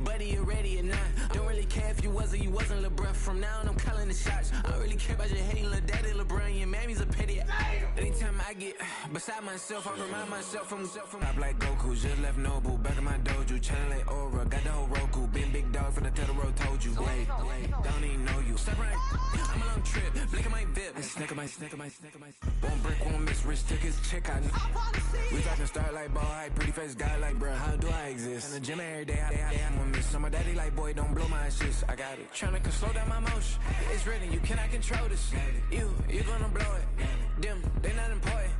buddy, you ready or not? Don't really care if you was or you wasn't LeBron. From now on, I'm calling the shots. I don't really care about your hating little daddy LeBron. Your mammy's a pity. Anytime I get beside myself, I remind myself from top like Goku. Just left Nobu, back in my dojo. Channel like Aura, got the whole Roku. Been big dog from the tail the road, told you. Wait, don't even know you. Step right, I'm a long trip. Blink at my VIP. Snicker my. One brick, one miss, rich tickets, check out. We talking start like ball hype, pretty face guy like bruh. How do I exist? In the gym every day, I'm gonna miss. So my daddy like, boy, don't blow my shit. I got it. Tryna slow down my motion. It's written, you cannot control this. You gonna blow it. Them, they not important.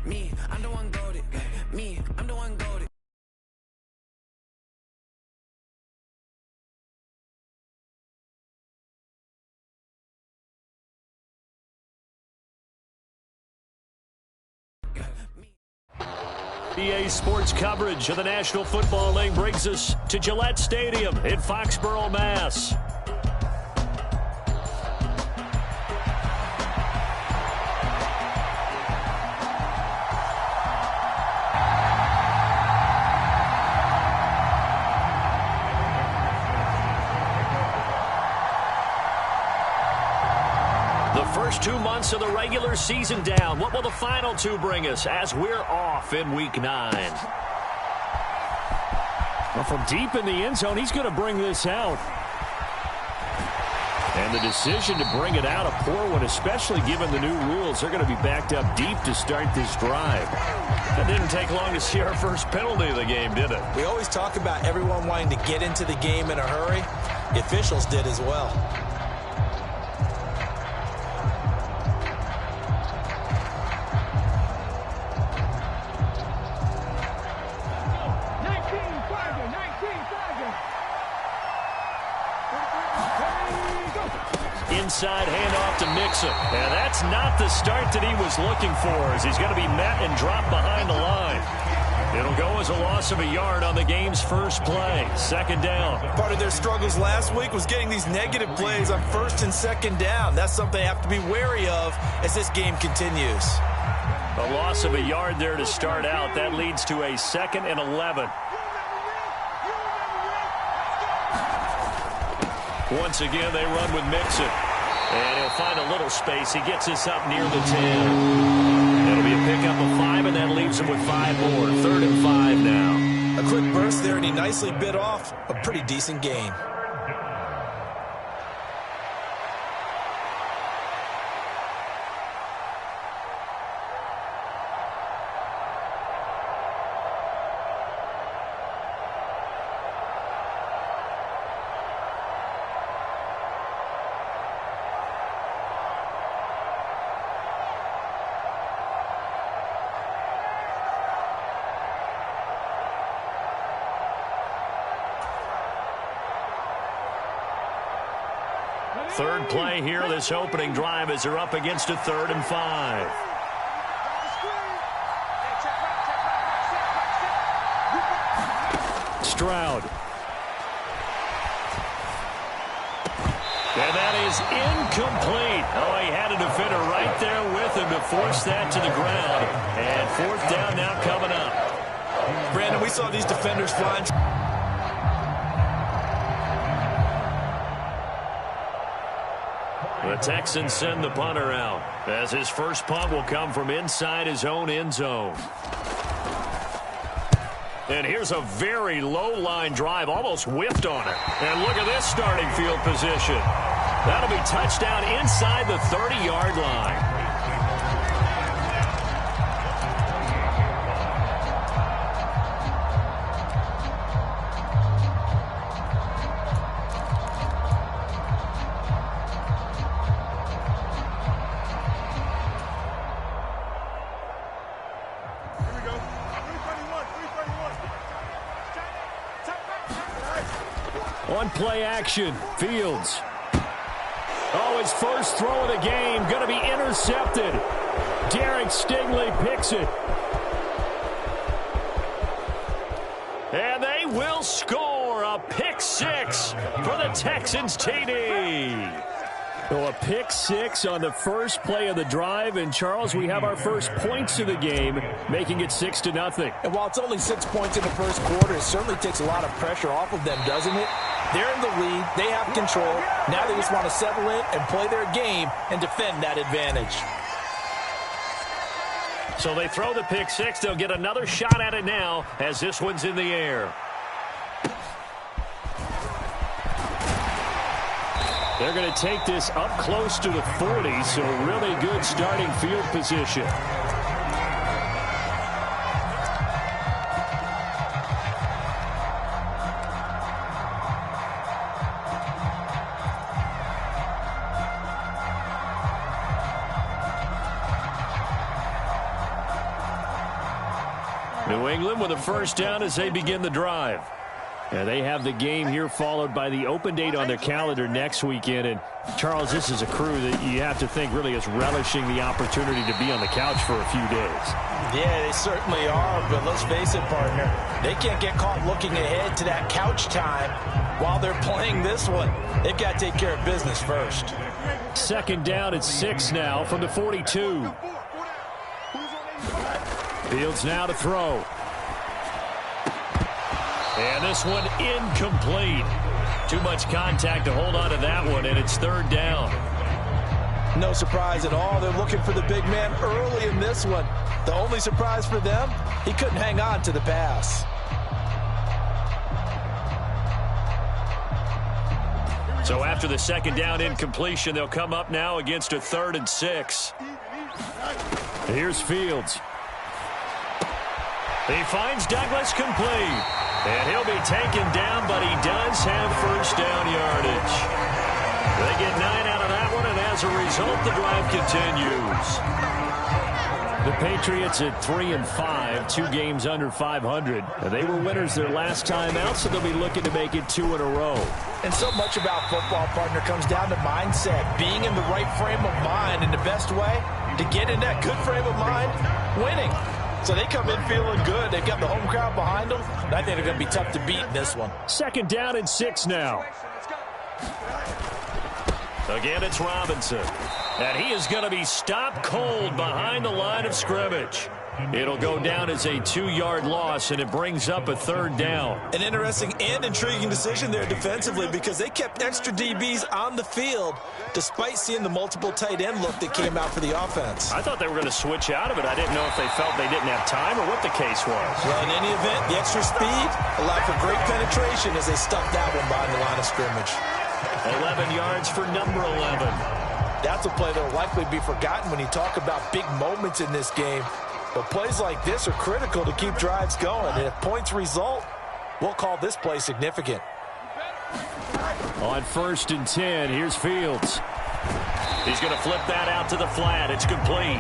Me, I'm the one goated. Me, I'm the one goated. EA Sports coverage of the National Football League brings us to Gillette Stadium in Foxborough, Mass. First 2 months of the regular season down. What will the final two bring us as we're off in Week 9? Well, from deep in the end zone, he's going to bring this out. And the decision to bring it out, a poor one, especially given the new rules. They're going to be backed up deep to start this drive. It didn't take long to see our first penalty of the game, did it? We always talk about everyone wanting to get into the game in a hurry. The officials did as well. Inside handoff to Mixon. And that's not the start that he was looking for, as he's going to be met and dropped behind the line. It'll go as a loss of a yard on the game's first play. Second down. Part of their struggles last week was getting these negative plays on first and second down. That's something they have to be wary of as this game continues. A loss of a yard there to start out. That leads to a 2nd and 11. Once again, they run with Mixon. And he'll find a little space. He gets us up near the 10. It'll be a pickup of 5, and that leaves him with 5 more. 3rd and 5 now. A quick burst there, and he nicely bit off a pretty decent gain. Third play here, this opening drive, as they're up against a 3rd and 5. Stroud. And that is incomplete. Oh, he had a defender right there with him to force that to the ground. And 4th down now coming up. Brandon, we saw these defenders flying. The Texans send the punter out, as his first punt will come from inside his own end zone. And here's a very low-line drive, almost whiffed on it. And look at this starting field position. That'll be touchdown inside the 30-yard line. On play action, Fields. Oh, his first throw of the game, going to be intercepted. Derek Stingley picks it. And they will score a pick 6 for the Texans TD. Well, a pick six on the first play of the drive. And, Charles, we have our first points of the game, making it 6-0. And while it's only 6 points in the first quarter, it certainly takes a lot of pressure off of them, doesn't it? They're in the lead. They have control. Now they just want to settle in and play their game and defend that advantage. So they throw the pick six. They'll get another shot at it now as this one's in the air. They're going to take this up close to the 40, so really good starting field position. New England with a first down as they begin the drive. And they have the game here followed by the open date on their calendar next weekend. And, Charles, this is a crew that you have to think really is relishing the opportunity to be on the couch for a few days. Yeah, they certainly are, but let's face it, partner. They can't get caught looking ahead to that couch time while they're playing this one. They've got to take care of business first. Second down at 6 now from the 42. Fields now to throw. And this one incomplete. Too much contact to hold on to that one, and it's third down. No surprise at all. They're looking for the big man early in this one. The only surprise for them, he couldn't hang on to the pass. So after the second down incompletion, they'll come up now against a 3rd and 6. Here's Fields. He finds Douglas complete. And he'll be taken down, but he does have first down yardage. They get 9 out of that one, and as a result, the drive continues. The Patriots at 3-5, 2 games under 500. They were winners their last time out, so they'll be looking to make it 2 in a row. And so much about football, partner, comes down to mindset. Being in the right frame of mind, and the best way to get in that good frame of mind, winning. So they come in feeling good. They've got the home crowd behind them. And I think they're going to be tough to beat in this one. Second down and 6 now. Again, it's Robinson. And he is going to be stopped cold behind the line of scrimmage. It'll go down as a 2-yard loss, and it brings up a 3rd down. An interesting and intriguing decision there defensively because they kept extra DBs on the field despite seeing the multiple tight end look that came out for the offense. I thought they were going to switch out of it. I didn't know if they felt they didn't have time or what the case was. Well, in any event, the extra speed allowed for great penetration as they stuffed that one behind the line of scrimmage. 11 yards for number 11. That's a play that will likely be forgotten when you talk about big moments in this game. But plays like this are critical to keep drives going. And if points result, we'll call this play significant. On 1st and 10, here's Fields. He's going to flip that out to the flat. It's complete.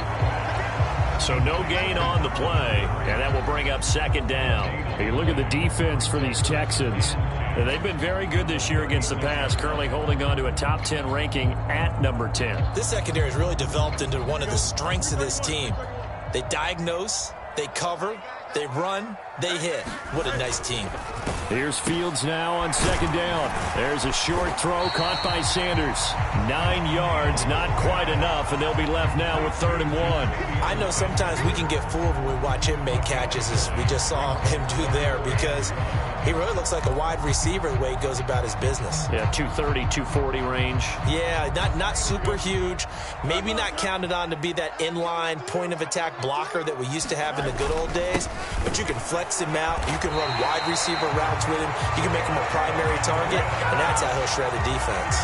So no gain on the play, and that will bring up 2nd down. Hey, look at the defense for these Texans. They've been very good this year against the pass, currently holding on to a top 10 ranking at number 10. This secondary has really developed into one of the strengths of this team. They diagnose, they cover, they run, they hit. What a nice team. Here's Fields now on 2nd down. There's a short throw caught by Sanders. 9 yards, not quite enough, and they'll be left now with 3rd and 1. I know sometimes we can get fooled when we watch him make catches, as we just saw him do there, because he really looks like a wide receiver the way he goes about his business. Yeah, 230, 240 range. Yeah, not super huge. Maybe not counted on to be that inline point-of-attack blocker that we used to have in the good old days, but you can flex him out. You can run wide receiver routes with him. You can make him a primary target, and that's how he'll shred a defense.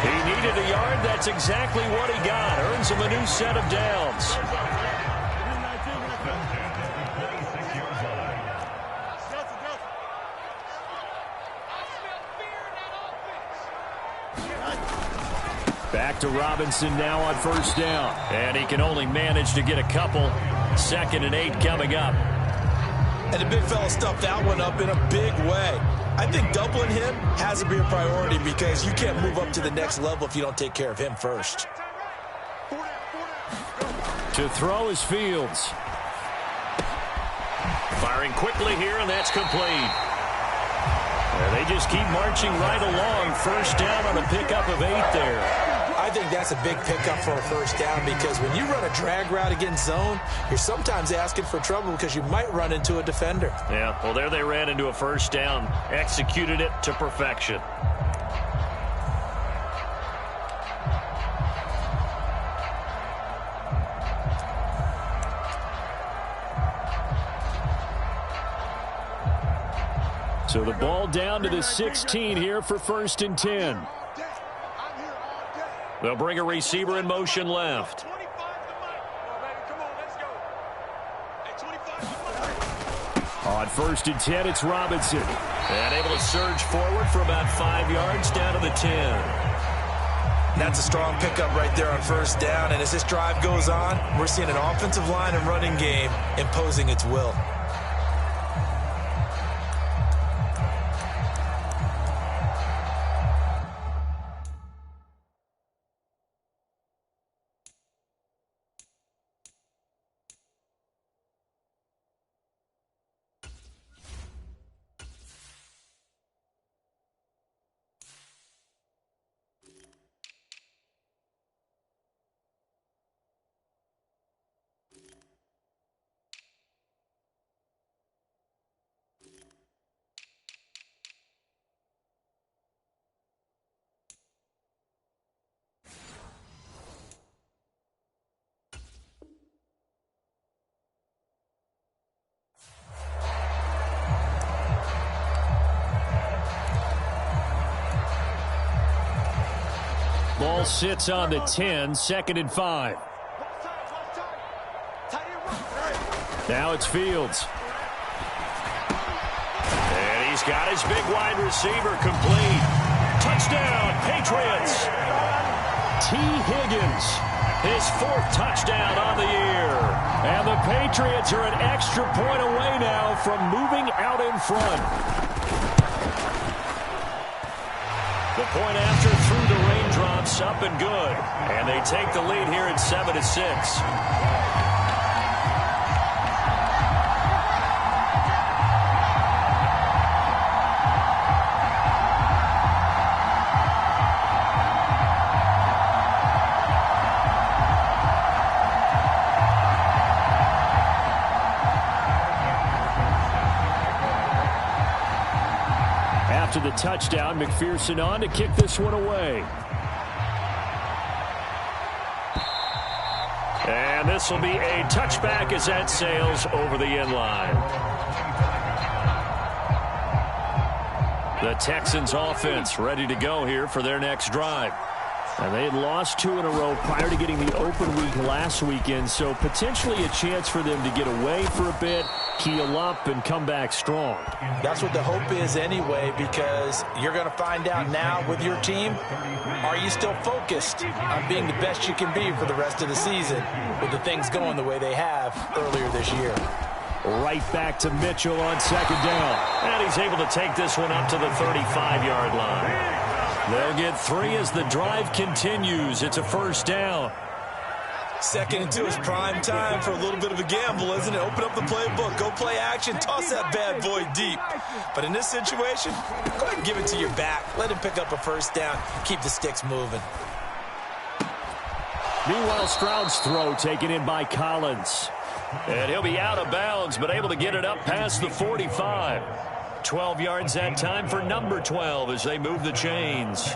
He needed a yard. That's exactly what he got. Earns him a new set of downs. Back to Robinson now on 1st down. And he can only manage to get a couple. 2nd and 8 coming up. And the big fella stuffed that one up in a big way. I think doubling him has to be a priority because you can't move up to the next level if you don't take care of him first. To throw is Fields. Firing quickly here, and that's complete. And they just keep marching right along. 1st down on a pickup of 8 there. I think that's a big pickup for a first down because when you run a drag route against zone, you're sometimes asking for trouble because you might run into a defender. Yeah, well, there they ran into a first down, executed it to perfection. So the ball down to the 16 here for 1st and 10. They'll bring a receiver in motion left. On 1st and 10, it's Robinson. And able to surge forward for about 5 yards down to the 10. That's a strong pickup right there on first down. And as this drive goes on, we're seeing an offensive line and running game imposing its will. Ball sits on the 10, 2nd and 5. Now it's Fields. And he's got his big wide receiver complete. Touchdown, Patriots. T. Higgins, his 4th touchdown on the year. And the Patriots are an extra point away now from moving out in front. The point after through the raindrops, up and good. And they take the lead here at 7-6. After the touchdown, McPherson on to kick this one away. And this will be a touchback as that sails over the end line. The Texans offense ready to go here for their next drive. And they had lost 2 in a row prior to getting the open week last weekend, so potentially a chance for them to get away for a bit, keel up, and come back strong. That's what the hope is anyway, because you're going to find out now with your team, are you still focused on being the best you can be for the rest of the season with the things going the way they have earlier this year? Right back to Mitchell on 2nd down. And he's able to take this one up to the 35-yard line. They'll get 3 as the drive continues. It's a 1st down. 2nd and 2 is prime time for a little bit of a gamble, isn't it? Open up the playbook, go play action, toss that bad boy deep. But in this situation, go ahead and give it to your back. Let him pick up a 1st down, keep the sticks moving. Meanwhile, Stroud's throw taken in by Collins. And he'll be out of bounds, but able to get it up past the 45. 12 yards that time for number 12 as they move the chains.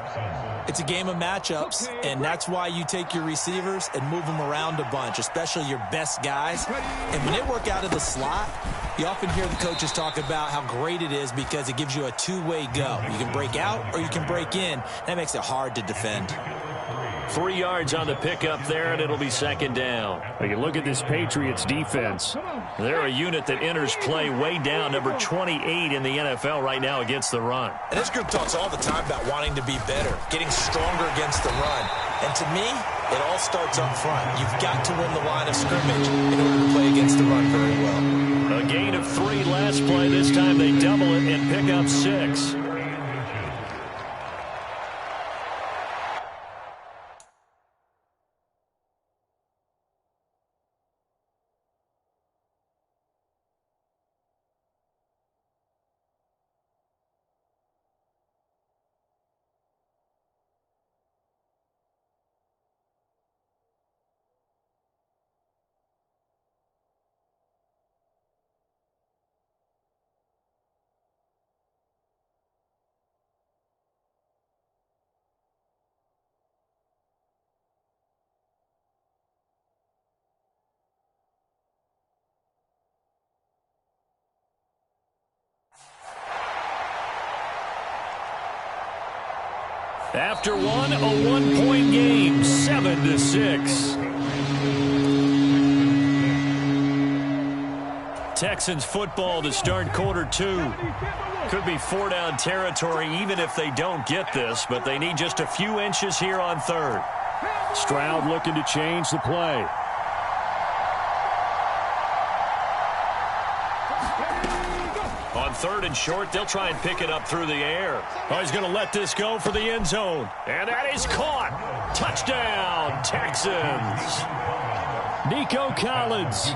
It's a game of matchups, and that's why you take your receivers and move them around a bunch, especially your best guys. And when they work out of the slot, you often hear the coaches talk about how great it is because it gives you a two-way go. You can break out or you can break in. That makes it hard to defend. 3 yards on the pickup there, and it'll be 2nd down. You look at this Patriots defense. They're a unit that enters play way down, number 28 in the NFL right now against the run. And this group talks all the time about wanting to be better, getting stronger against the run. And to me, it all starts up front. You've got to win the line of scrimmage in order to play against the run very well. A gain of 3 last play. This time they double it and pick up 6. After one, a 1-point game, 7-6. Texans football to start quarter 2. Could be 4-down territory even if they don't get this, but they need just a few inches here on third. Stroud looking to change the play. On third and short, they'll try and pick it up through the air. Oh, he's going to let this go for the end zone. And that is caught. Touchdown, Texans. Nico Collins.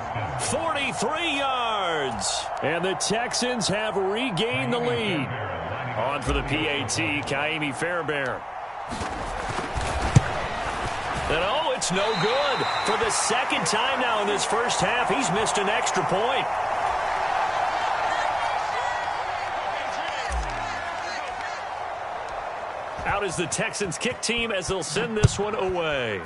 43 yards. And the Texans have regained the lead. On for the PAT, Kaimi Fairbairn. And oh, it's no good. For the second time now in this first half, he's missed an extra point. Out is the Texans kick team as they'll send this one away.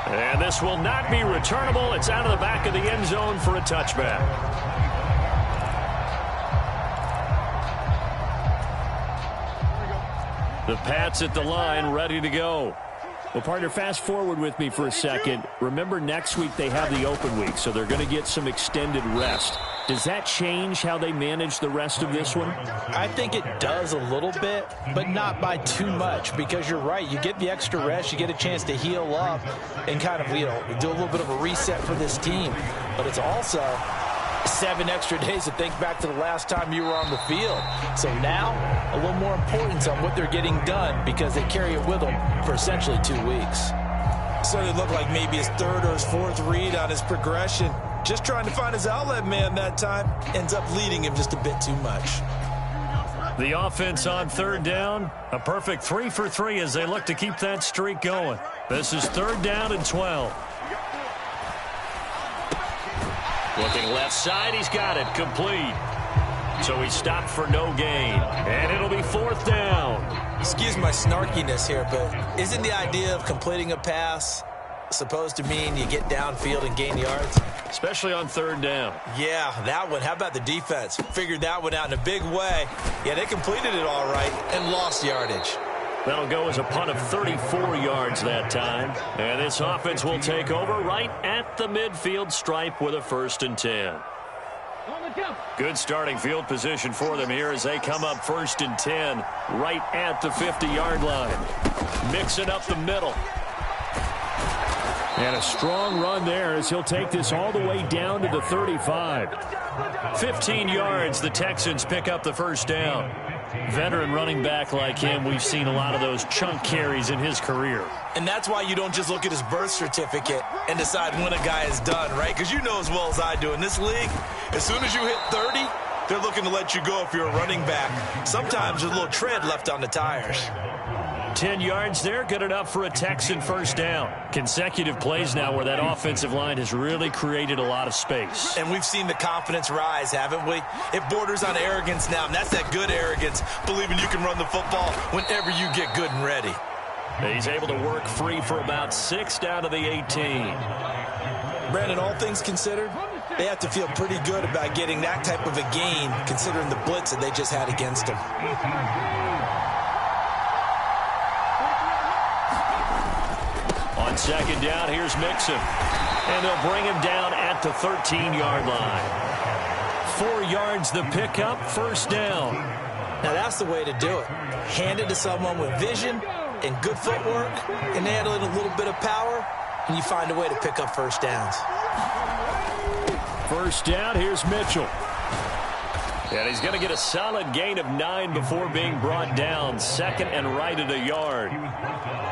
And this will not be returnable. It's out of the back of the end zone for a touchback. The Pats at the line, ready to go. Well, partner, fast forward with me for a second. Remember, next week they have the open week, so they're going to get some extended rest. Does that change how they manage the rest of this one? I think it does a little bit, but not by too much, because you're right. You get the extra rest, you get a chance to heal up and kind of, do a little bit of a reset for this team. But it's also 7 extra days to think back to the last time you were on the field. So now, a little more importance on what they're getting done because they carry it with them for essentially 2 weeks. So it looked like maybe his third or his fourth read on his progression. Just trying to find his outlet man that time. Ends up leading him just a bit too much. The offense on third down. A perfect 3 for 3 as they look to keep that streak going. This is 3rd down and 12. Looking left side, he's got it, complete. So he stopped for no gain, and it'll be 4th down. Excuse my snarkiness here, but isn't the idea of completing a pass supposed to mean you get downfield and gain yards? Especially on 3rd down. Yeah, that one. How about the defense? Figured that one out in a big way. Yeah, they completed it all right and lost yardage. That'll go as a punt of 34 yards that time. And this offense will take over right at the midfield stripe with a 1st and 10. Good starting field position for them here as they come up 1st and 10 right at the 50-yard line. Mixing up the middle. And a strong run there as he'll take this all the way down to the 35. 15 yards, the Texans pick up the 1st down. Veteran running back like him, we've seen a lot of those chunk carries in his career. And that's why you don't just look at his birth certificate and decide when a guy is done, right? Because you know as well as I do, in this league, as soon as you hit 30, they're looking to let you go if you're a running back. Sometimes there's a little tread left on the tires. 10 yards there, good enough for a Texan 1st down. Consecutive plays now where that offensive line has really created a lot of space. And we've seen the confidence rise, haven't we? It borders on arrogance now, and that's that good arrogance, believing you can run the football whenever you get good and ready. He's able to work free for about 6 down to the 18. Brandon, all things considered, they have to feel pretty good about getting that type of a gain, considering the blitz that they just had against them. On 2nd down, here's Mixon. And they'll bring him down at the 13-yard line. 4 yards the pickup, 1st down. Now that's the way to do it. Hand it to someone with vision and good footwork, and add in a little bit of power, and you find a way to pick up 1st downs. 1st down, here's Mitchell. And he's going to get a solid gain of 9 before being brought down. 2nd and right at a yard.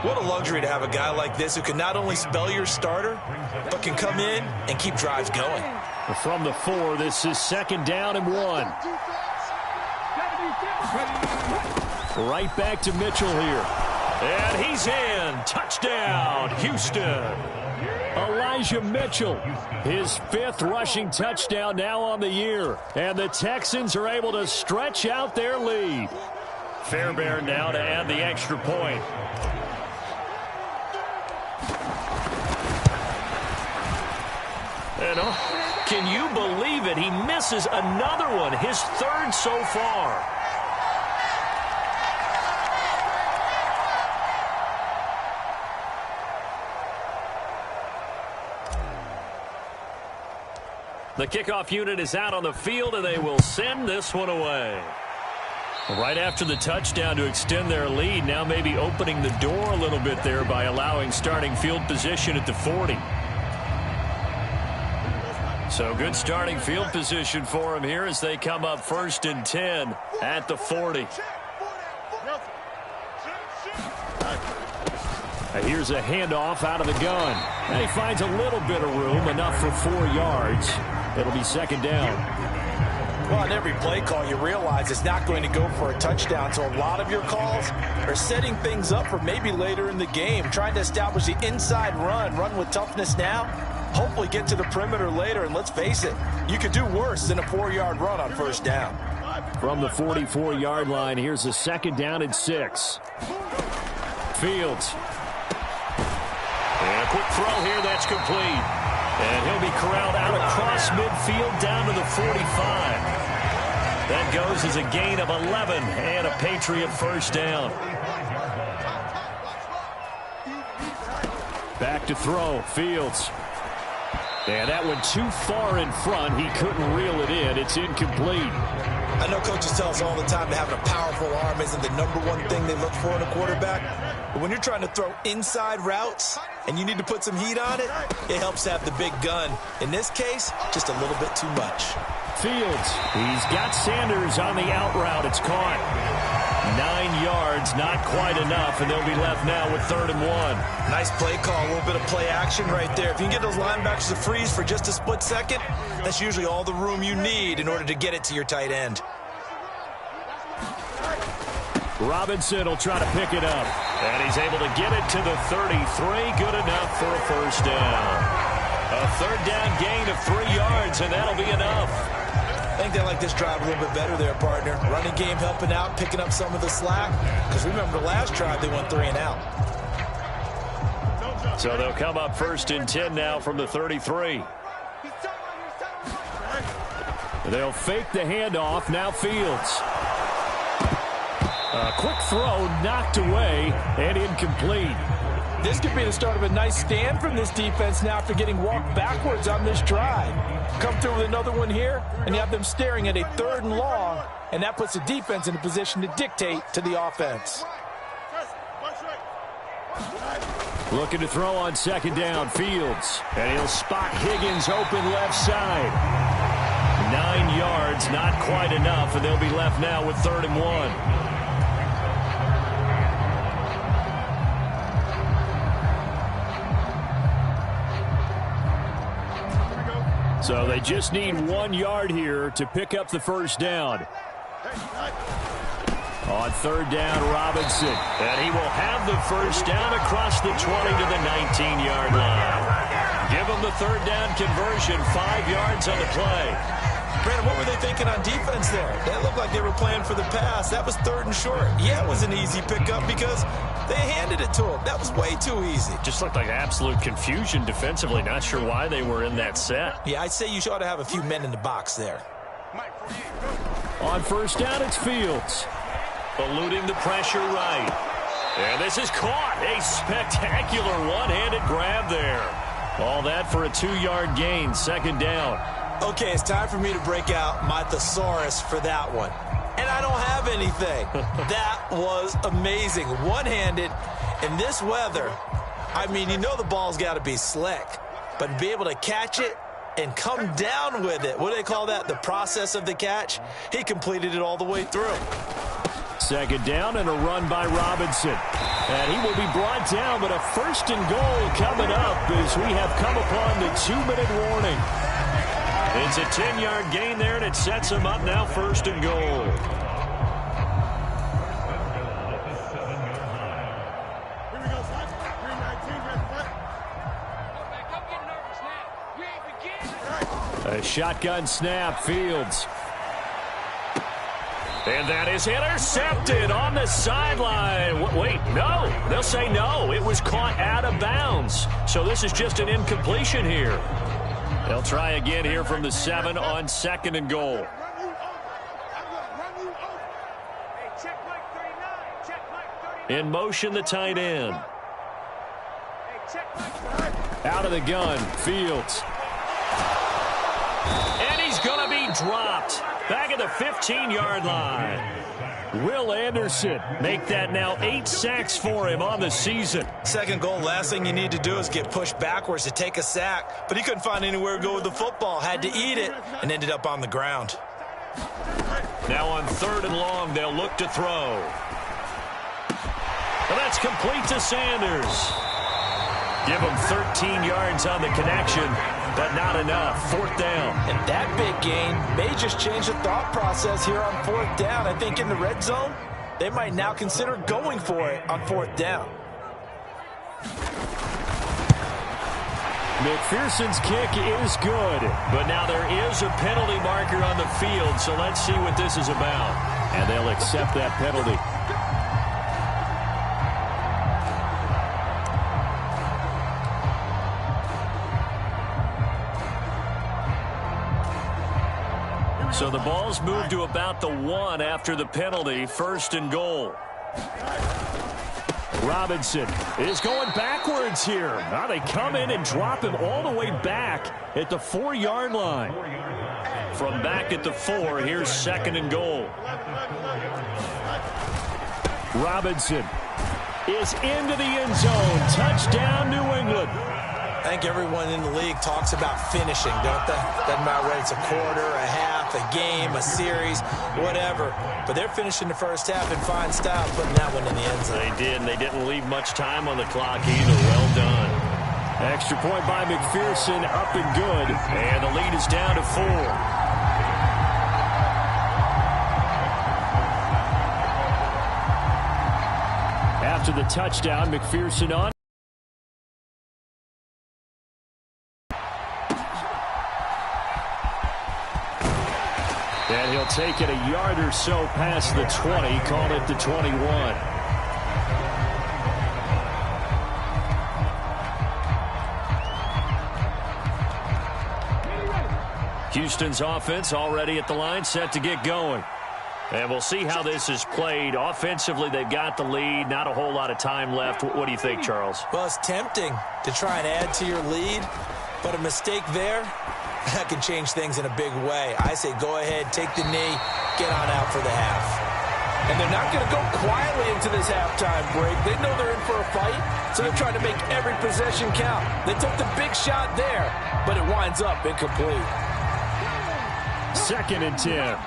What a luxury to have a guy like this who can not only spell your starter, but can come in and keep drives going. From the 4, this is 2nd down and 1. Right back to Mitchell here. And he's in. Touchdown, Houston. Elijah Mitchell, his 5th rushing touchdown now on the year. And the Texans are able to stretch out their lead. Fairbairn now to add the extra point. And can you believe it? He misses another one, his 3rd so far. The kickoff unit is out on the field, and they will send this one away. Right after the touchdown to extend their lead, now maybe opening the door a little bit there by allowing starting field position at the 40. So good starting field position for them here as they come up 1st and 10 at the 40. Here's a handoff out of the gun. And he finds a little bit of room, enough for 4 yards. It'll be 2nd down. Well, on every play call, you realize it's not going to go for a touchdown. So a lot of your calls are setting things up for maybe later in the game, trying to establish the inside run with toughness now, hopefully get to the perimeter later. And let's face it, you could do worse than a 4-yard run on 1st down. From the 44-yard line, here's a 2nd down and 6. Fields. And a quick throw here, that's complete. And he'll be corralled out across midfield down to the 45. That goes as a gain of 11 and a Patriot 1st down. Back to throw, Fields. And that went too far in front. He couldn't reel it in. It's incomplete. I know coaches tell us all the time that having a powerful arm isn't the #1 thing they look for in a quarterback. But when you're trying to throw inside routes and you need to put some heat on it, it helps have the big gun. In this case, just a little bit too much. Fields, he's got Sanders on the out route. It's caught. 9 yards, not quite enough, and they'll be left now with 3rd and 1. Nice play call, a little bit of play action right there. If you can get those linebackers to freeze for just a split second, that's usually all the room you need in order to get it to your tight end. Robinson will try to pick it up. And he's able to get it to the 33. Good enough for a 1st down. A 3rd down gain of 3 yards, and that'll be enough. I think they like this drive a little bit better there, partner. Running game helping out, picking up some of the slack. Because remember, the last drive, they went 3 and out. So they'll come up 1st and 10 now from the 33. They'll fake the handoff. Now Fields. A quick throw knocked away and incomplete. This could be the start of a nice stand from this defense now after getting walked backwards on this drive. Come through with another one here, and you have them staring at a 3rd and long, and that puts the defense in a position to dictate to the offense. Looking to throw on 2nd down, Fields. And he'll spot Higgins open left side. 9 yards, not quite enough, and they'll be left now with 3rd and 1. So they just need 1 yard here to pick up the 1st down. On 3rd down, Robinson. And he will have the 1st down across the 20 to the 19-yard line. Give him the 3rd down conversion, 5 yards on the play. Brandon, what were they thinking on defense there? That looked like they were playing for the pass. That was 3rd and short. Yeah, it was an easy pickup because they handed it to him. That was way too easy. Just looked like absolute confusion defensively. Not sure why they were in that set. Yeah, I'd say you ought to have a few men in the box there. On 1st down, it's Fields. Eluding the pressure right. And this is caught. A spectacular one-handed grab there. All that for a 2-yard gain, 2nd down. Okay, it's time for me to break out my thesaurus for that one. And I don't have anything. That was amazing. One-handed in this weather. I mean, you know the ball's got to be slick. But to be able to catch it and come down with it, what do they call that? The process of the catch? He completed it all the way through. 2nd down and a run by Robinson. And he will be brought down, but a 1st and goal coming up as we have come upon the 2-minute warning. It's a 10-yard gain there, and it sets him up now 1st and goal. A shotgun snap, Fields. And that is intercepted on the sideline. Wait, no. They'll say no. It was caught out of bounds. So this is just an incompletion here. They'll try again here from the 7 on 2nd and goal. In motion, the tight end. Out of the gun, Fields. And he's going to be dropped. Back at the 15-yard line. Will Anderson make that now 8 sacks for him on the season. Second goal, last thing you need to do is get pushed backwards to take a sack. But he couldn't find anywhere to go with the football. Had to eat it and ended up on the ground. Now on 3rd and long, they'll look to throw. Well, that's complete to Sanders. Give him 13 yards on the connection, but not enough. 4th down. And that big gain may just change the thought process here on 4th down. I think in the red zone, they might now consider going for it on 4th down. McPherson's kick is good, but now there is a penalty marker on the field, so let's see what this is about. And they'll accept that penalty. So the ball's moved to about the 1 after the penalty. 1st and goal. Robinson is going backwards here. Now they come in and drop him all the way back at the 4-yard line. From back at the 4, here's 2nd and goal. Robinson is into the end zone. Touchdown, New England. I think everyone in the league talks about finishing, don't they? Doesn't matter whether it's a quarter, a half, a game, a series, whatever. But they're finishing the first half in fine style, putting that one in the end zone. They did, and they didn't leave much time on the clock either. Well done. Extra point by McPherson, up and good. And the lead is down to 4. After the touchdown, McPherson on. And he'll take it a yard or so past the 20, call it the 21. Houston's offense already at the line, set to get going. And we'll see how this is played. Offensively, they've got the lead. Not a whole lot of time left. What do you think, Charles? Well, it's tempting to try and add to your lead, but a mistake there, that can change things in a big way. I say go ahead, take the knee, get on out for the half. And they're not going to go quietly into this halftime break. They know they're in for a fight, so they're trying to make every possession count. They took the big shot there, but it winds up incomplete. 2nd and 10.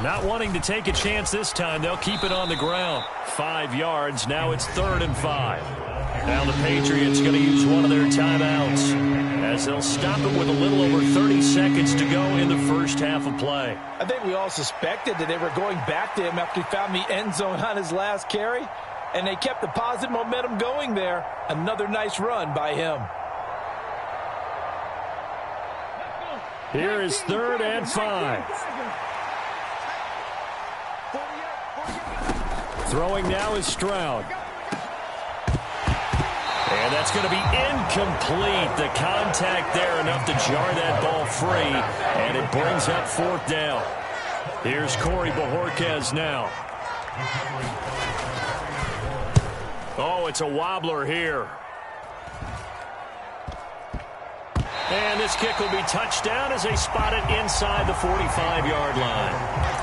Not wanting to take a chance this time, they'll keep it on the ground. 5 yards, now it's 3rd and 5. Now the Patriots going to use one of their timeouts as they'll stop it with a little over 30 seconds to go in the first half of play. I think we all suspected that they were going back to him after he found the end zone on his last carry, and they kept the positive momentum going there. Another nice run by him. Here is 3rd and 5. Throwing now is Stroud. And that's going to be incomplete. The contact there enough to jar that ball free. And it brings up 4th down. Here's Corey Bojorquez now. Oh, it's a wobbler here. And this kick will be touched down as they spot it inside the 45-yard line.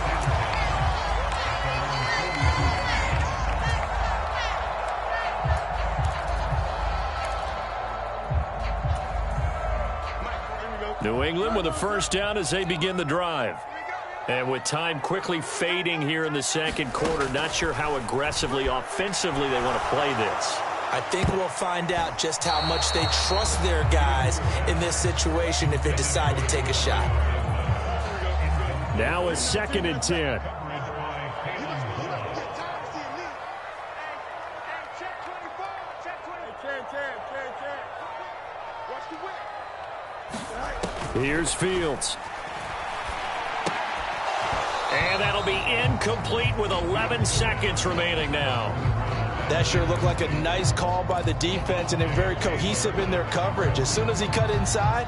New England with a first down as they begin the drive. And with time quickly fading here in the second quarter, not sure how aggressively, offensively they want to play this. I think we'll find out just how much they trust their guys in this situation if they decide to take a shot. Now a 2nd and 10. Here's Fields. And that'll be incomplete with 11 seconds remaining now. That sure looked like a nice call by the defense, and they're very cohesive in their coverage. As soon as he cut inside,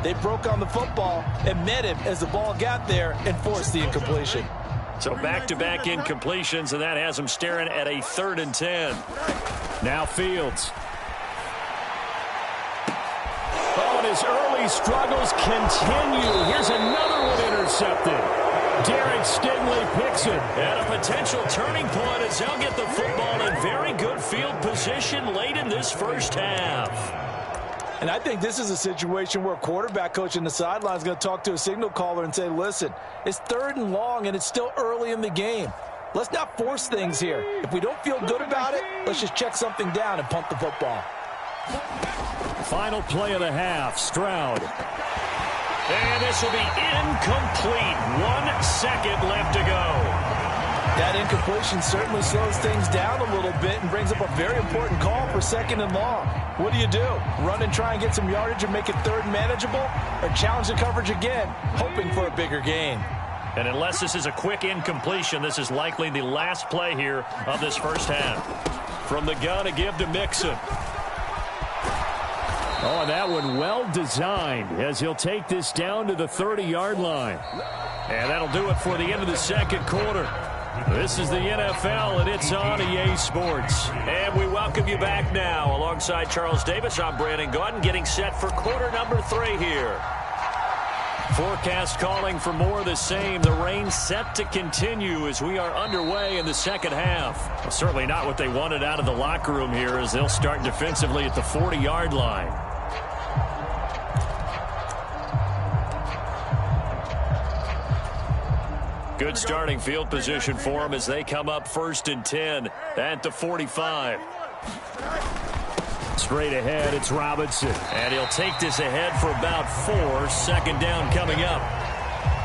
they broke on the football and met him as the ball got there and forced the incompletion. So back-to-back incompletions, and that has them staring at a 3rd and 10. Now Fields. his early struggles continue. Here's another one intercepted. Derek Stingley picks it. And a potential turning point as they'll get the football in very good field position late in this first half. And I think this is a situation where a quarterback coach in the sideline is going to talk to a signal caller and say, listen, it's 3rd and long and it's still early in the game. Let's not force things here. If we don't feel good about it, let's just check something down and punt the football. Final play of the half, Stroud. And this will be incomplete. 1 second left to go. That incompletion certainly slows things down a little bit and brings up a very important call for 2nd and long. What do? Run and try and get some yardage and make it 3rd manageable? Or challenge the coverage again, hoping for a bigger gain? And unless this is a quick incompletion, this is likely the last play here of this first half. From the gun to give to Mixon. Oh, and that one well designed as he'll take this down to the 30-yard line. And that'll do it for the end of the second quarter. This is the NFL, and it's on EA Sports. And we welcome you back now. Alongside Charles Davis, I'm Brandon Gaudin, getting set for quarter number 3 here. Forecast calling for more of the same. The rain set to continue as we are underway in the second half. Well, certainly not what they wanted out of the locker room here as they'll start defensively at the 40-yard line. Good starting field position for them as they come up 1st and 10 at the 45. Straight ahead, it's Robinson. And he'll take this ahead for about 4. 2nd down coming up.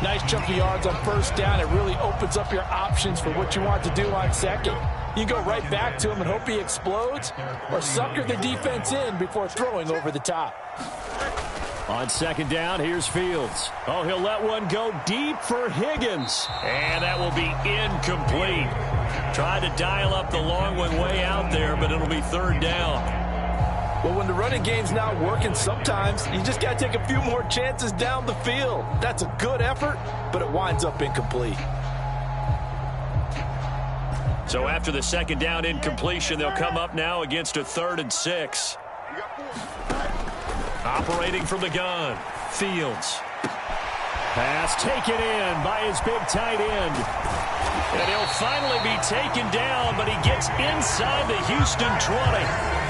Nice chunk of yards on 1st down. It really opens up your options for what you want to do on 2nd. You go right back to him and hope he explodes, or sucker the defense in before throwing over the top. On 2nd down, here's Fields. Oh, he'll let one go deep for Higgins. And that will be incomplete. Tried to dial up the long one way out there, but it'll be 3rd down. Well, when the running game's not working, sometimes you just got to take a few more chances down the field. That's a good effort, but it winds up incomplete. So after the 2nd down incompletion, they'll come up now against a 3rd and 6. Operating from the gun, Fields. Pass taken in by his big tight end. And he'll finally be taken down, but he gets inside the Houston 20.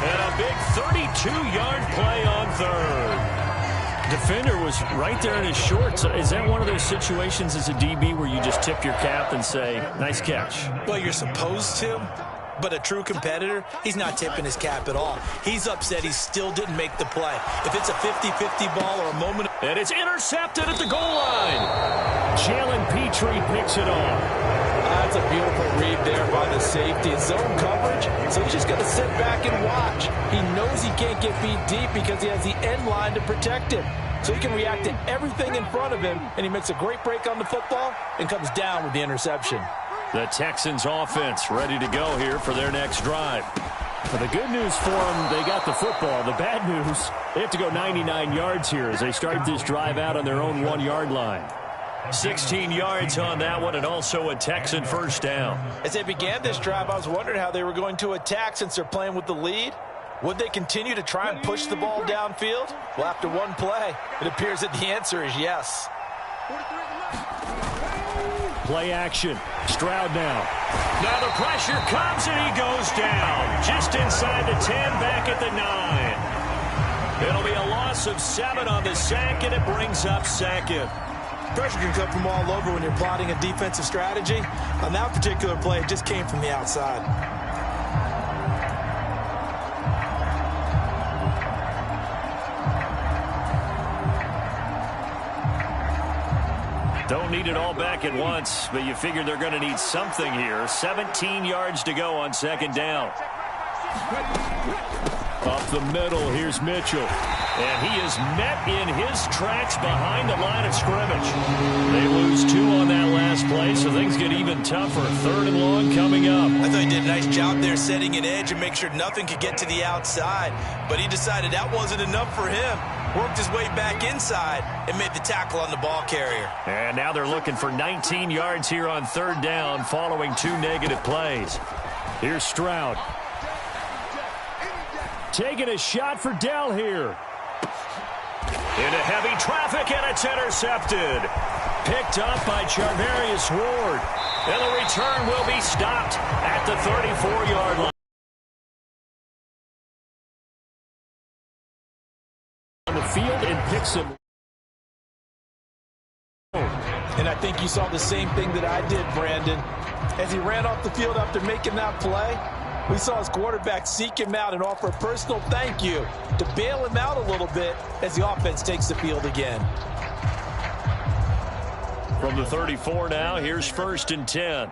And a big 32-yard play on 3rd. Defender was right there in his shorts. Is that one of those situations as a DB where you just tip your cap and say, nice catch? Well, you're supposed to. But a true competitor, he's not tipping his cap at all. He's upset he still didn't make the play. If it's a 50-50 ball or a moment... And it's intercepted at the goal line. Jalen Petrie picks it off. That's a beautiful read there by the safety. It's zone coverage, so he's just going to sit back and watch. He knows he can't get beat deep because he has the end line to protect him. So he can react to everything in front of him, and he makes a great break on the football and comes down with the interception. The Texans offense ready to go here for their next drive. Well, the good news for them, they got the football. The bad news, they have to go 99 yards here as they start this drive out on their own 1-yard line. 16 yards on that one, and also a Texan 1st down. As they began this drive, I was wondering how they were going to attack since they're playing with the lead. Would they continue to try and push the ball downfield? Well, after one play, it appears that the answer is yes. Play action. Stroud now. Now the pressure comes and he goes down. Just inside the 10, back at the 9. It'll be a loss of 7 on the sack, and it brings up 2nd. Pressure can come from all over when you're plotting a defensive strategy. On that particular play, it just came from the outside. Don't need it all back at once, but you figure they're going to need something here. 17 yards to go on 2nd down. Up the middle, here's Mitchell. And he is met in his tracks behind the line of scrimmage. They lose 2 on that last play, so things get even tougher. 3rd and long coming up. I thought he did a nice job there setting an edge and make sure nothing could get to the outside. But he decided that wasn't enough for him. Worked his way back inside and made the tackle on the ball carrier. And now they're looking for 19 yards here on 3rd down following 2 negative plays. Here's Stroud. Taking a shot for Dell here. Into heavy traffic, and it's intercepted. Picked up by Charvarius Ward. And the return will be stopped at the 34-yard line. On the field and picks him. And I think you saw the same thing that I did, Brandon. As he ran off the field after making that play, we saw his quarterback seek him out and offer a personal thank you to bail him out a little bit as the offense takes the field again. From the 34 now, here's 1st and 10.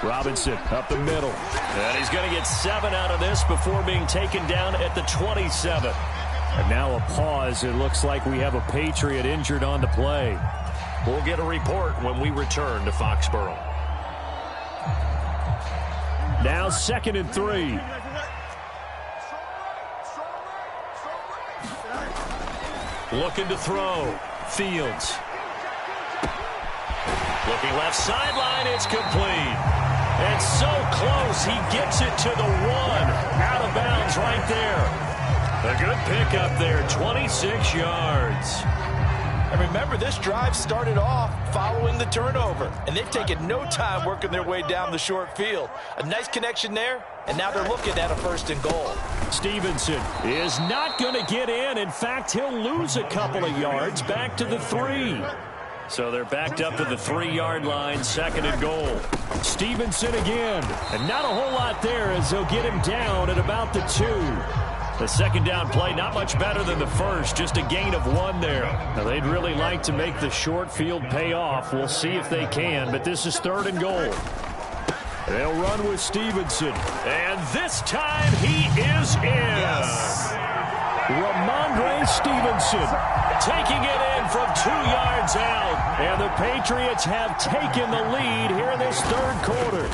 Robinson up the middle. And he's going to get 7 out of this before being taken down at the 27. And now a pause. It looks like we have a Patriot injured on the play. We'll get a report when we return to Foxborough. Now 2nd and 3. Looking to throw. Fields. Looking left sideline. It's complete. And so close. He gets it to the 1. Out of bounds right there. A good pickup there. 26 yards. And remember, this drive started off following the turnover. And they've taken no time working their way down the short field. A nice connection there. And now they're looking at a 1st and goal. Stevenson is not going to get in. In fact, he'll lose a couple of yards back to the 3. So they're backed up to the 3-yard line, 2nd and goal. Stevenson again. And not a whole lot there as they'll get him down at about the 2. The 2nd down play, not much better than the first, just a gain of 1 there. Now, they'd really like to make the short field pay off. We'll see if they can, but this is 3rd and goal. They'll run with Stevenson. And this time he is in. Yes. Ramondre Stevenson taking it in from 2 yards out. And the Patriots have taken the lead here in this 3rd quarter.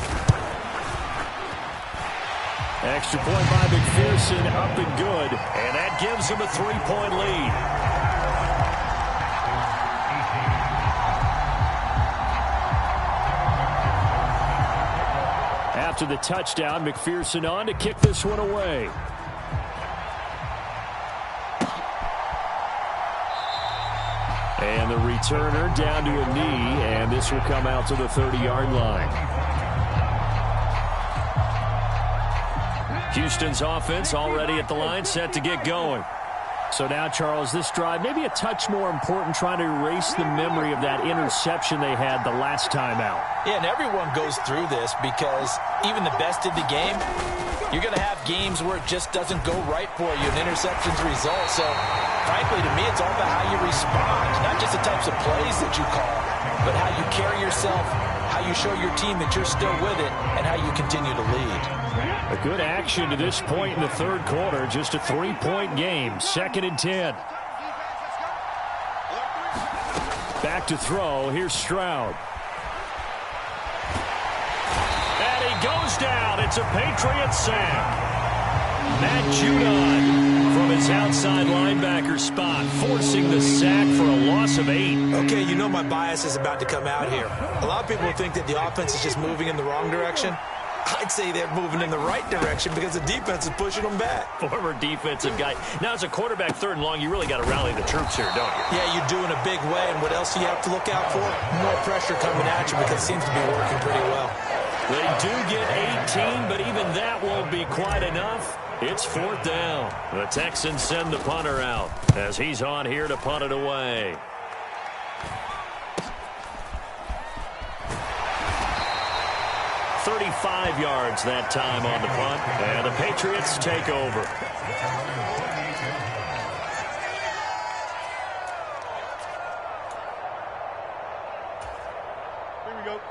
Extra point by McPherson, up and good. And that gives them a 3-point lead. After the touchdown, McPherson on to kick this one away. And the returner down to a knee, and this will come out to the 30-yard line. Houston's offense already at the line, set to get going. So now, Charles, this drive maybe a touch more important, trying to erase the memory of that interception they had the last time out. Yeah, and everyone goes through this because even the best in the game, you're going to have games where it just doesn't go right for you, and interceptions result. So, frankly, to me, it's all about how you respond, not just the types of plays that you call, but how you carry yourself, how you show your team that you're still with it, and how you continue to lead. A good action to this point in the 3rd quarter. Just a 3-point game. 2nd and 10. Back to throw. Here's Stroud. And he goes down. It's a Patriot sack. Matt Judon from his outside linebacker spot, forcing the sack for a loss of 8. Okay, you know my bias is about to come out here. A lot of people think that the offense is just moving in the wrong direction. I'd say they're moving in the right direction because the defense is pushing them back. Former defensive guy. Now, as a quarterback 3rd and long, you really got to rally the troops here, don't you? Yeah, you do in a big way. And what else do you have to look out for? More pressure coming at you because it seems to be working pretty well. They do get 18, but even that won't be quite enough. It's 4th down. The Texans send the punter out as he's on here to punt it away. "35 yards that time on the punt, and the Patriots take over.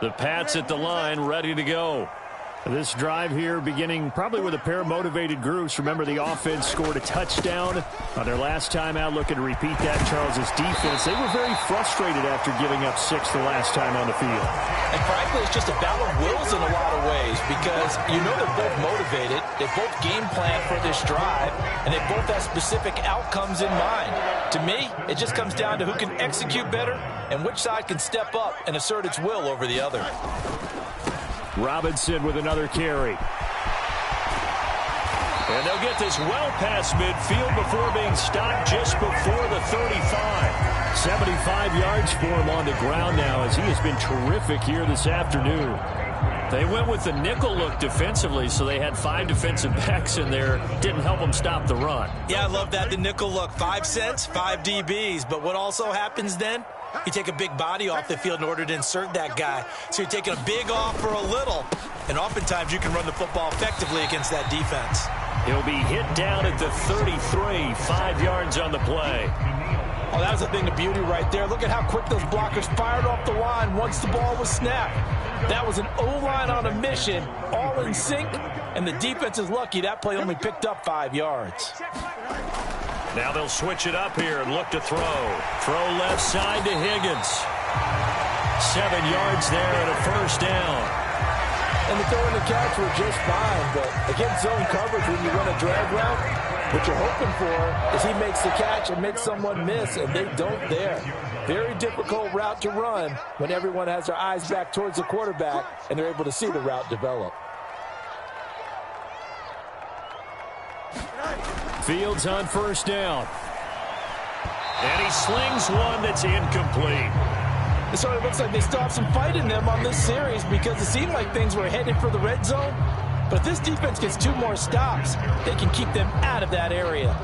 The Pats at the line, ready to go. This drive here beginning probably with a pair of motivated groups. Remember, the offense scored a touchdown on their last time out. Looking to repeat that. Charles's defense, they were very frustrated after giving up 6 the last time on the field. And frankly, it's just a battle of wills in a lot of ways because you know they're both motivated. They both game plan for this drive, and they both have specific outcomes in mind. To me, it just comes down to who can execute better and which side can step up and assert its will over the other. And they'll get this well past midfield before being stopped just before the 35. 75 yards for him on the ground now as he has been terrific here this afternoon. They went with the nickel look defensively, so they had 5 defensive backs in there. Didn't help them stop the run. Yeah, I love that, the nickel look. 5 cents, 5 DBs. But what also happens then? You take a big body off the field in order to insert that guy. So you're taking a big off for a little. And oftentimes you can run the football effectively against that defense. He'll be hit down at the 33, 5 yards on the play. Oh, that was a thing of beauty right there. Look at how quick those blockers fired off the line once the ball was snapped. That was an O-line on a mission, all in sync, and the defense is lucky that play only picked up 5 yards. Now they'll switch it up here and look to throw. Throw left side to Higgins. 7 yards there and a first down. And the throw and the catch were just fine, but against zone coverage when you run a drag route, what you're hoping for is he makes the catch and makes someone miss, and they don't there. Very difficult route to run when everyone has their eyes back towards the quarterback and they're able to see the route develop. Fields on first down. And he slings one that's incomplete. It sort of looks like they still have some fight in them on this series because it seemed like things were headed for the red zone. But if this defense gets 2 more stops, they can keep them out of that area.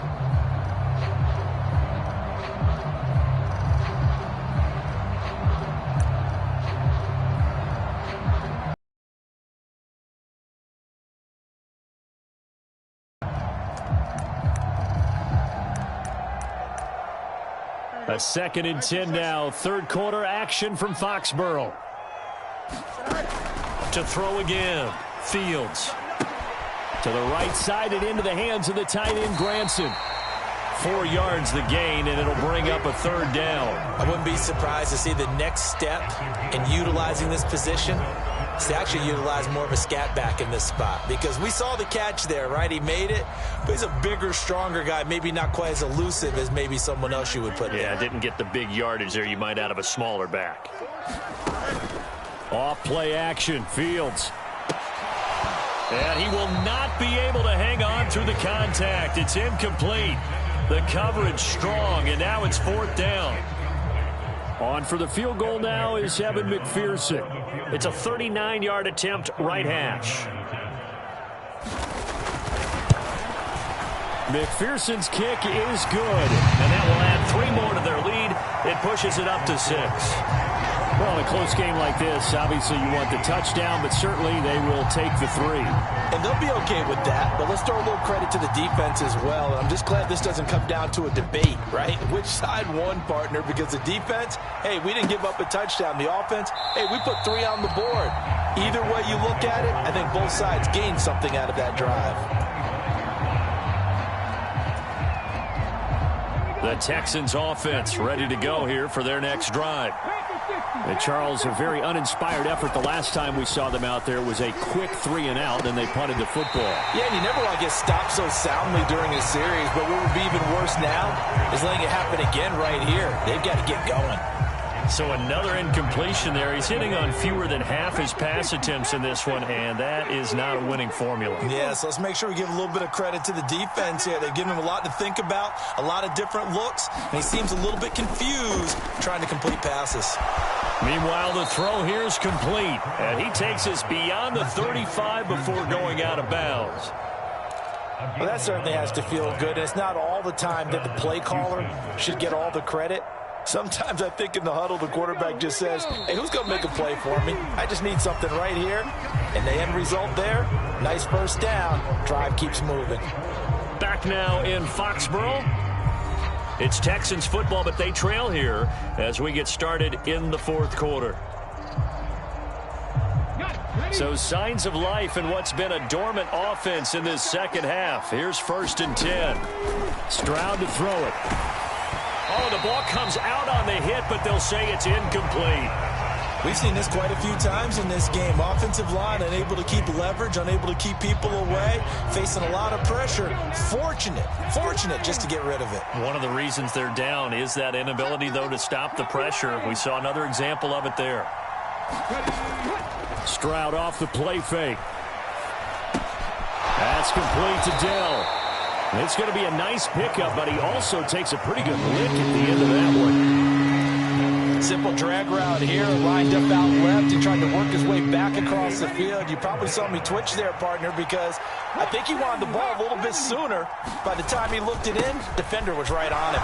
A 2nd and 10 now. 3rd quarter action from Foxborough. To throw again. Fields. To the right side and into the hands of the tight end, Granson. 4 yards the gain, and it'll bring up a 3rd down. I wouldn't be surprised to see the next step in utilizing this position is to actually utilize more of a scat back in this spot, because we saw the catch there, right? He made it, but he's a bigger, stronger guy, maybe not quite as elusive as maybe someone else you would put there. Yeah, didn't get the big yardage there you might out of a smaller back. Off play action, Fields. And he will not be able to hang on through the contact. It's incomplete. The coverage strong, and now it's 4th down. On for the field goal now is Evan McPherson. It's a 39-yard attempt, right hash. McPherson's kick is good, and that will add 3 more to their lead. It pushes it up to 6. Well, in a close game like this, obviously you want the touchdown, but certainly they will take the 3. And they'll be okay with that, but let's throw a little credit to the defense as well. I'm just glad this doesn't come down to a debate, right? Which side won, partner? Because the defense, hey, we didn't give up a touchdown. The offense, hey, we put 3 on the board. Either way you look at it, I think both sides gained something out of that drive. The Texans offense ready to go here for their next drive. And Charles, a very uninspired effort the last time we saw them out there was a quick 3 and out, and they punted the football. Yeah, and you never want to get stopped so soundly during a series, but what would be even worse now is letting it happen again right here. They've got to get going. So another incompletion there. He's hitting on fewer than half his pass attempts in this one, and that is not a winning formula. Yeah, so let's make sure we give a little bit of credit to the defense here. They've given him a lot to think about, a lot of different looks, and he seems a little bit confused trying to complete passes. Meanwhile, the throw here is complete, and he takes us beyond the 35 before going out of bounds. Well, that certainly has to feel good. It's not all the time that the play caller should get all the credit. Sometimes I think in the huddle, the quarterback just says, hey, who's going to make a play for me? I just need something right here. And the end result there, nice first down. Drive keeps moving. Back now in Foxborough. It's Texans football, but they trail here as we get started in the 4th quarter. So signs of life in what's been a dormant offense in this second half. Here's 1st and 10. Stroud to throw it. Oh, the ball comes out on the hit, but they'll say it's incomplete. We've seen this quite a few times in this game. Offensive line unable to keep leverage, unable to keep people away, facing a lot of pressure. Fortunate just to get rid of it. One of the reasons they're down is that inability, though, to stop the pressure. We saw another example of it there. Stroud off the play fake. That's complete to Dell. It's going to be a nice pickup, but he also takes a pretty good lick at the end of that one. Simple drag route here, lined up out left and tried to work his way back across the field. You probably saw me twitch there, partner, because I think he wanted the ball a little bit sooner. By the time he looked it in, defender was right on him.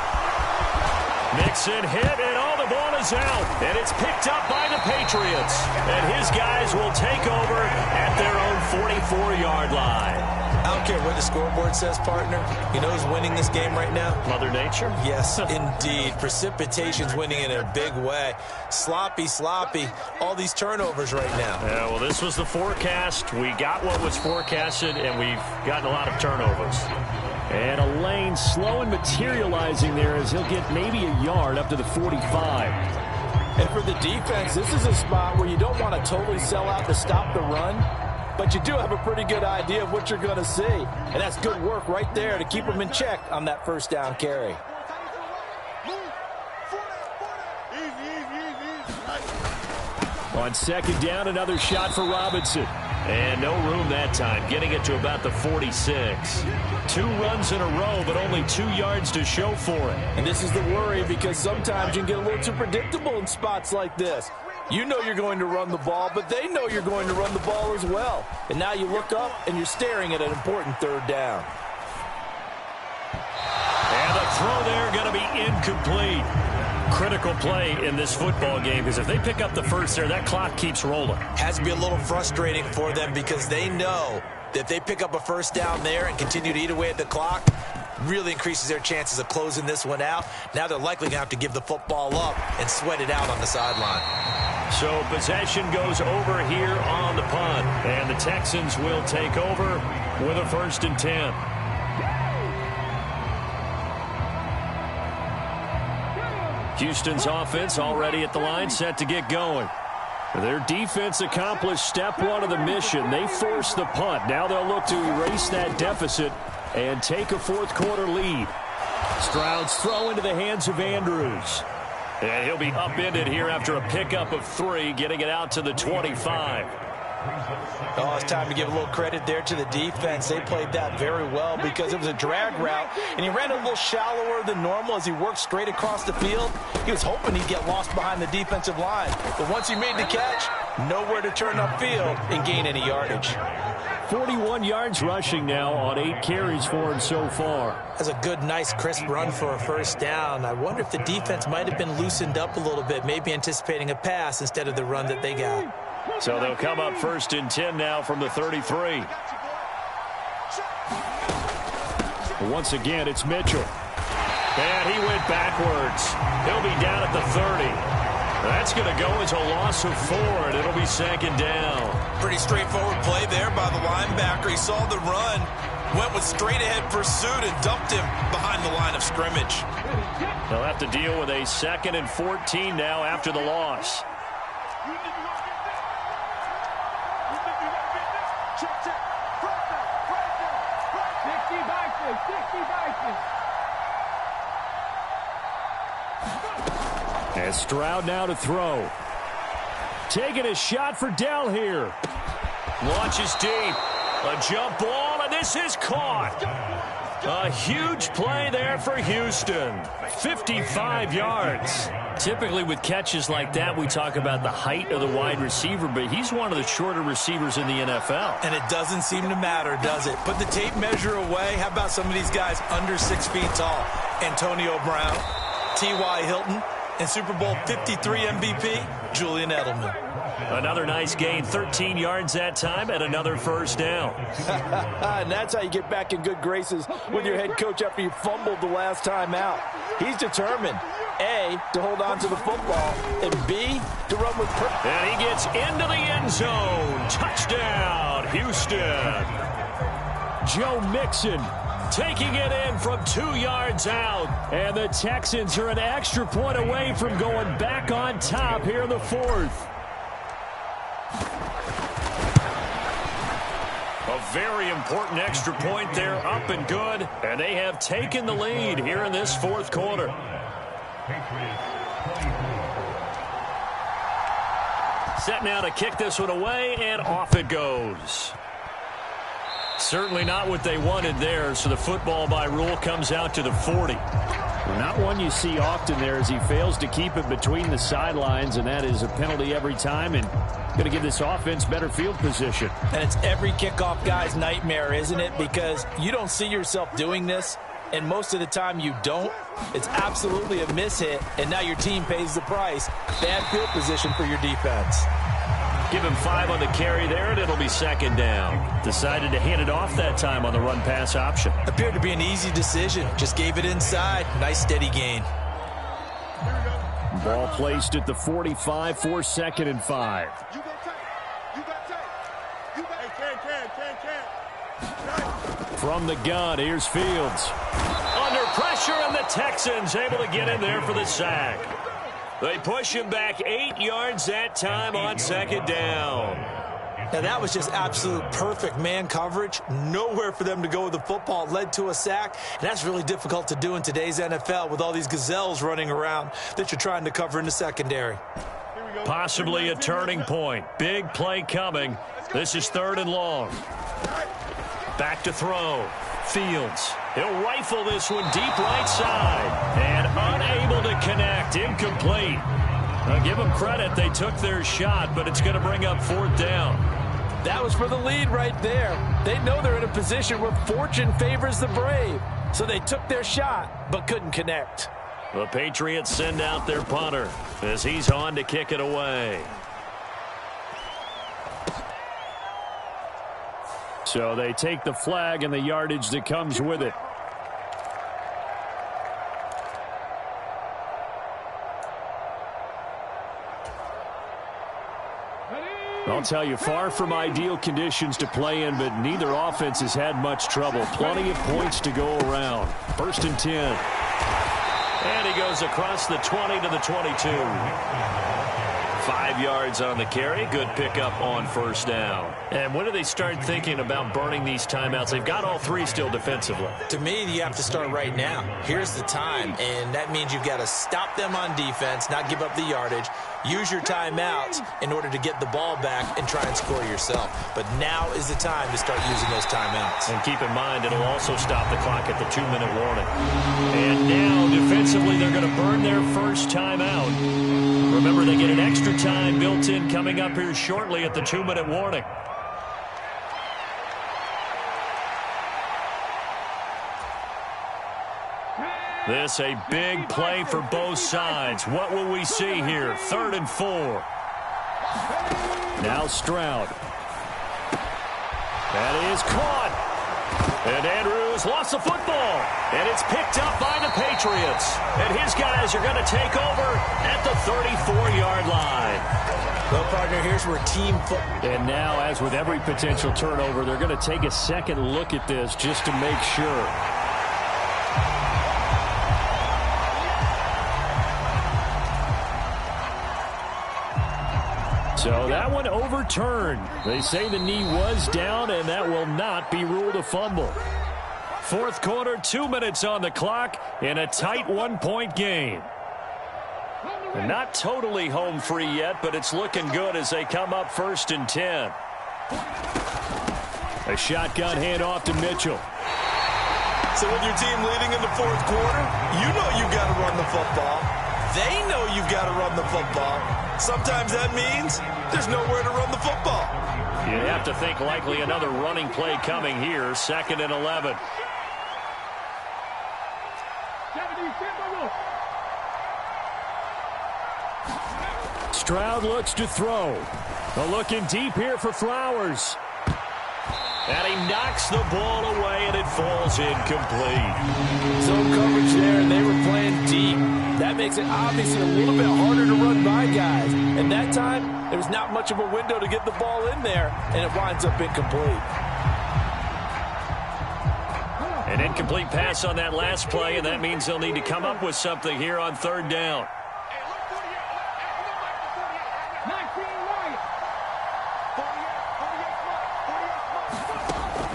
Mixon hit, and all the ball is out. And it's picked up by the Patriots. And his guys will take over at their own 44-yard line. I don't care what the scoreboard says, partner. You know who's winning this game right now? Mother Nature? Yes, indeed. Precipitation's winning in a big way. Sloppy. All these turnovers right now. Yeah, well, this was the forecast. We got what was forecasted, and we've gotten a lot of turnovers. And a lane slow and materializing there as he'll get maybe a yard up to the 45. And for the defense, this is a spot where you don't want to totally sell out to stop the run, but you do have a pretty good idea of what you're going to see. And that's good work right there to keep them in check on that first down carry. On second down, another shot for Robinson. And no room that time, getting it to about the 46. 2 runs in a row, but only 2 yards to show for it. And this is the worry, because sometimes you can get a little too predictable in spots like this. You know you're going to run the ball, but they know you're going to run the ball as well. And now you look up, and you're staring at an important third down. And the throw there going to be incomplete. Critical play in this football game, because if they pick up the first there, that clock keeps rolling. Has to be a little frustrating for them because they know that if they pick up a first down there and continue to eat away at the clock, really increases their chances of closing this one out. Now they're likely going to have to give the football up and sweat it out on the sideline. So possession goes over here on the punt, and the Texans will take over with a 1st and 10. Houston's offense already at the line, set to get going. Their defense accomplished step 1 of the mission. They forced the punt. Now they'll look to erase that deficit and take a 4th quarter lead. Stroud's throw into the hands of Andrews. And he'll be upended here after a pickup of 3, getting it out to the 25. Oh, it's time to give a little credit there to the defense. They played that very well because it was a drag route, and he ran a little shallower than normal as he worked straight across the field. He was hoping he'd get lost behind the defensive line, but once he made the catch, nowhere to turn upfield and gain any yardage. 41 yards rushing now on 8 carries for him so far. That's a good, nice, crisp run for a first down. I wonder if the defense might have been loosened up a little bit, maybe anticipating a pass instead of the run that they got. So they'll come up 1st and 10 now from the 33. Once again, it's Mitchell. And he went backwards. He'll be down at the 30. That's going to go as a loss of 4, and it'll be 2nd down. Pretty straightforward play there by the linebacker. He saw the run, went with straight-ahead pursuit, and dumped him behind the line of scrimmage. They'll have to deal with a 2nd and 14 now after the loss. And Stroud now to throw. Taking a shot for Dell here. Launches deep. A jump ball, and this is caught. A huge play there for Houston. 55 yards. Typically with catches like that, we talk about the height of the wide receiver, but he's one of the shorter receivers in the NFL. And it doesn't seem to matter, does it? Put the tape measure away. How about some of these guys under 6 feet tall? Antonio Brown, T.Y. Hilton, and Super Bowl 53 MVP, Julian Edelman. Another nice gain, 13 yards that time, and another first down. And that's how you get back in good graces with your head coach after you fumbled the last time out. He's determined, A, to hold on to the football, and B, to run with purpose. And he gets into the end zone. Touchdown, Houston. Joe Mixon taking it in from 2 yards out. And the Texans are an extra point away from going back on top here in the 4th. A very important extra point there, up and good. And they have taken the lead here in this 4th quarter. Set now to kick this one away, and off it goes. Certainly not what they wanted there, so the football by rule comes out to the 40. Well, not one you see often there as he fails to keep it between the sidelines, and that is a penalty every time and going to give this offense better field position. And it's every kickoff guy's nightmare, isn't it? Because you don't see yourself doing this, and most of the time you don't. It's absolutely a mishit, and now your team pays the price. Bad field position for your defense. Give him 5 on the carry there, and it'll be second down. Decided to hand it off that time on the run-pass option. Appeared to be an easy decision. Just gave it inside. Nice steady gain. Ball placed at the 45 for 2nd and 5. From the gun, here's Fields. Under pressure, and the Texans able to get in there for the sack. They push him back 8 yards that time on 2nd down. Now that was just absolute perfect man coverage. Nowhere for them to go with the football. Led to a sack. And that's really difficult to do in today's NFL with all these gazelles running around that you're trying to cover in the secondary. Possibly a turning point. Big play coming. This is 3rd and long. Back to throw. Fields. He'll rifle this one deep right side. And unable to connect. Incomplete. Now give them credit. They took their shot, but it's going to bring up 4th down. That was for the lead right there. They know they're in a position where fortune favors the brave. So they took their shot, but couldn't connect. The Patriots send out their punter as he's on to kick it away. So they take the flag and the yardage that comes with it. I'll tell you, far from ideal conditions to play in, but neither offense has had much trouble. Plenty of points to go around. 1st and 10. And he goes across the 20 to the 22. 5 yards on the carry. Good pickup on 1st down. And when do they start thinking about burning these timeouts? They've got all 3 still defensively. To me, you have to start right now. Here's the time, and that means you've got to stop them on defense, not give up the yardage. Use your timeouts in order to get the ball back and try and score yourself. But now is the time to start using those timeouts. And keep in mind, it'll also stop the clock at the 2-minute warning. And now, defensively, they're going to burn their first timeout. Remember, they get an extra time built in coming up here shortly at the 2-minute warning. This a big play for both sides. What will we see here? 3rd and 4. Now Stroud. That is caught. And Andrews lost the football. And it's picked up by the Patriots. And his guys are going to take over at the 34-yard line. Well, partner, here's where team football. And now, as with every potential turnover, they're going to take a second look at this just to make sure. So that one overturned. They say the knee was down, and that will not be ruled a fumble. 4th quarter, 2 minutes on the clock in a tight 1-point game. And not totally home free yet, but it's looking good as they come up 1st and 10. A shotgun handoff to Mitchell. So with your team leading in the 4th quarter, you know you've got to run the football. They know you've got to run the football. Sometimes that means there's nowhere to run the football. You have to think likely another running play coming here. 2nd and 11. Stroud looks to throw. Looking deep here for Flowers. And he knocks the ball away, and it falls incomplete. Zone coverage there, and they were playing deep. That makes it obviously a little bit harder to run by guys. And that time, there was not much of a window to get the ball in there, and it winds up incomplete. An incomplete pass on that last play, and that means they'll need to come up with something here on 3rd down.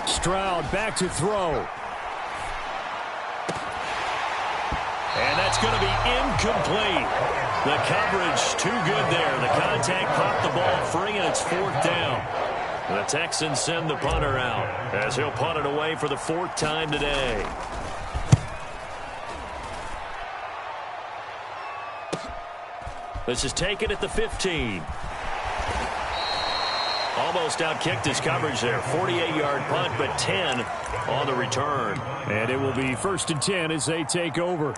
Stroud back to throw. And that's going to be incomplete. The coverage too good there. The contact popped the ball free, and it's 4th down. The Texans send the punter out as he'll punt it away for the 4th time today. This is taken at the 15. Almost outkicked his coverage there. 48-yard punt, but 10 on the return. And it will be 1st and 10 as they take over.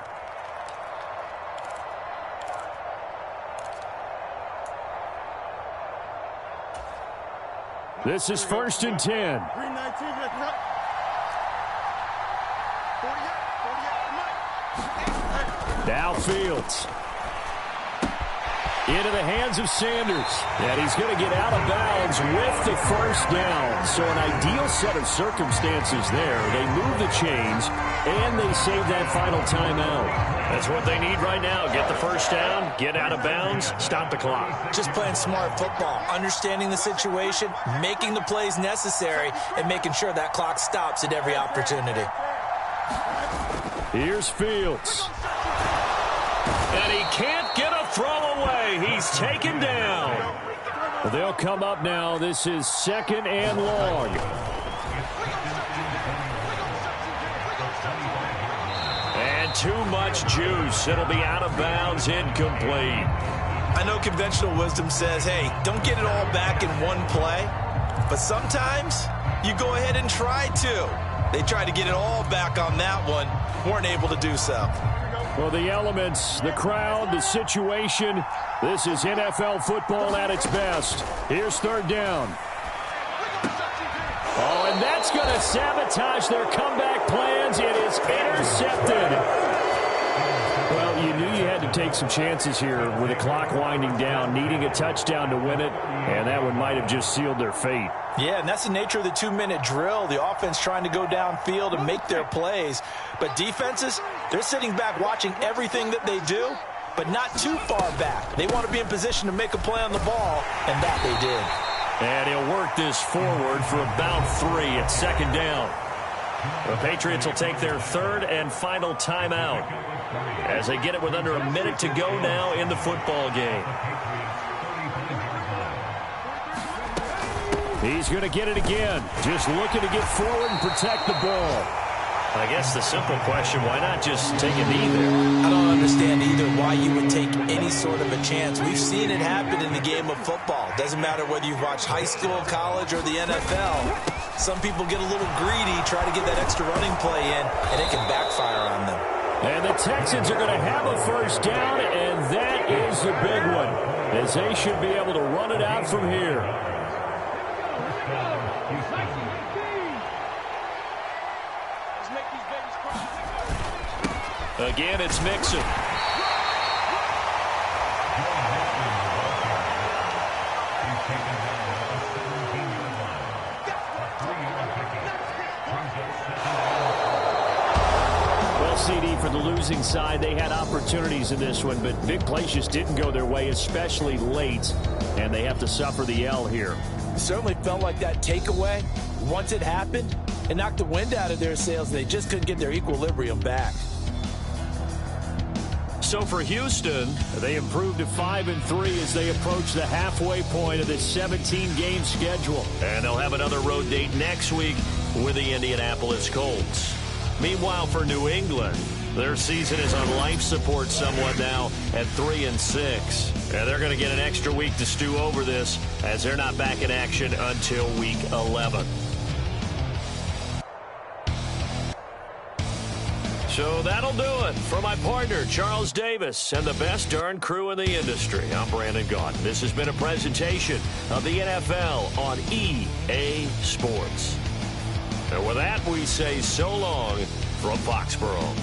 This is 1st and 10. Now Fields. Into the hands of Sanders. And he's going to get out of bounds with the 1st down. So an ideal set of circumstances there. They move the chains, and they save that final timeout. That's what they need right now. Get the 1st down, get out of bounds, stop the clock. Just playing smart football, understanding the situation, making the plays necessary, and making sure that clock stops at every opportunity. Here's Fields. And he can't get a throw away. He's taken down. They'll come up now. This is 2nd and long. And too much juice. It'll be out of bounds, incomplete. I know conventional wisdom says, hey, don't get it all back in one play. But sometimes you go ahead and try to. They tried to get it all back on that one. Weren't able to do so. Well, the elements, the crowd, the situation. This is NFL football at its best. Here's 3rd down. Oh, and that's going to sabotage their comeback plans. It is intercepted. Well, you knew you had to take some chances here with the clock winding down, needing a touchdown to win it, and that one might have just sealed their fate. Yeah, and that's the nature of the 2-minute drill. The offense trying to go downfield and make their plays. But defenses, they're sitting back watching everything that they do, but not too far back. They want to be in position to make a play on the ball, and that they did. And he'll work this forward for about 3 at 2nd down. The Patriots will take their 3rd and final timeout as they get it with under a minute to go now in the football game. He's going to get it again. Just looking to get forward and protect the ball. I guess the simple question, why not just take a knee there? I don't understand either why you would take any sort of a chance. We've seen it happen in the game of football. Doesn't matter whether you've watched high school, college, or the NFL. Some people get a little greedy, try to get that extra running play in, and it can backfire on them. And the Texans are going to have a 1st down, and that is the big one, as they should be able to run it out from here. Again, it's Mixon. Well, CD, for the losing side, they had opportunities in this one, but big plays just didn't go their way, especially late, and they have to suffer the L here. It certainly felt like that takeaway, once it happened, it knocked the wind out of their sails, and they just couldn't get their equilibrium back. So for Houston, They improved to 5-3 as they approach the halfway point of this 17-game schedule. and they'll have another road date next week with the Indianapolis Colts. Meanwhile, for New England, their season is on life support somewhat now at 3-6. And they're going to get an extra week to stew over this as they're not back in action until week 11. So that'll do it. For my partner, Charles Davis, and the best darn crew in the industry, I'm Brandon Gaudin. This has been a presentation of the NFL on EA Sports. And with that, we say so long from Foxborough.